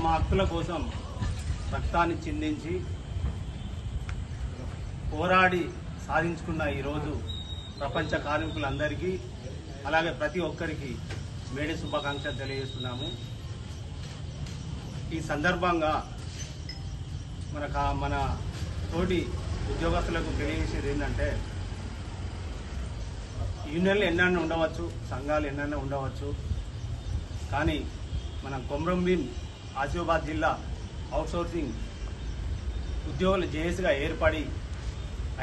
తమ హక్కుల కోసం రక్తాన్ని చిందించి పోరాడి సాధించుకున్న ఈరోజు ప్రపంచ కార్మికులందరికీ అలాగే ప్రతి ఒక్కరికి మేడే శుభాకాంక్షలు తెలియజేస్తున్నాము. ఈ సందర్భంగా మన తోటి ఉద్యోగస్తులకు తెలియజేసేది ఏంటంటే, యూనియన్లు ఎన్నైనా ఉండవచ్చు, సంఘాలు ఎన్నైనా ఉండవచ్చు, కానీ మన కొమ్రంభీం ఆసిఫాబాద్ జిల్లా అవుట్సోర్సింగ్ ఉద్యోగులు జేఏసీగా ఏర్పడి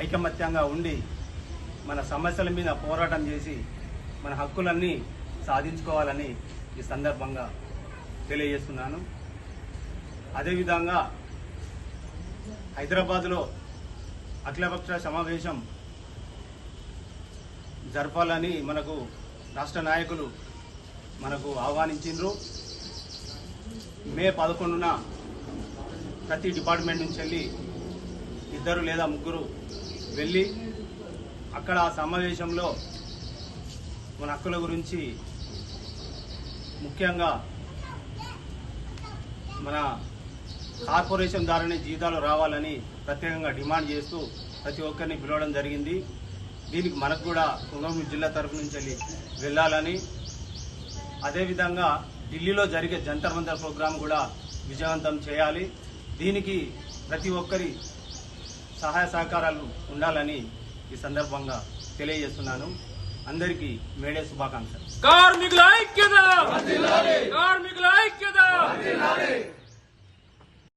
ఐకమత్యంగా ఉండి మన సమస్యల మీద పోరాటం చేసి మన హక్కులన్నీ సాధించుకోవాలని ఈ సందర్భంగా తెలియజేస్తున్నాను. అదేవిధంగా హైదరాబాద్లో అఖిలపక్ష సమావేశం జరపాలని మనకు రాష్ట్ర నాయకులు మనకు ఆహ్వానించారు. మే 11న ప్రతి డిపార్ట్మెంట్ నుంచి వెళ్ళి 2 లేదా 3 వెళ్ళి అక్కడ ఆ సమావేశంలో మన హక్కుల గురించి ముఖ్యంగా మన కార్పొరేషన్ ద్వారానే జీతాలు రావాలని ప్రత్యేకంగా డిమాండ్ చేస్తూ ప్రతి ఒక్కరిని పిలవడం జరిగింది. దీనికి మనకు కూడా కొమరంభీం జిల్లా తరఫు నుంచి వెళ్ళాలని, అదేవిధంగా ఢిల్లీలో జరిగే జంతర్ మంతర్ ప్రోగ్రాం కూడా విజయవంతం చేయాలి. దీనికి ప్రతి ఒక్కరి సహాయ సహకారాలు ఉండాలని ఈ సందర్భంగా తెలియజేస్తున్నాను. అందరికీ మేడే శుభాకాంక్షలు. కార్మికుల ఐక్యత!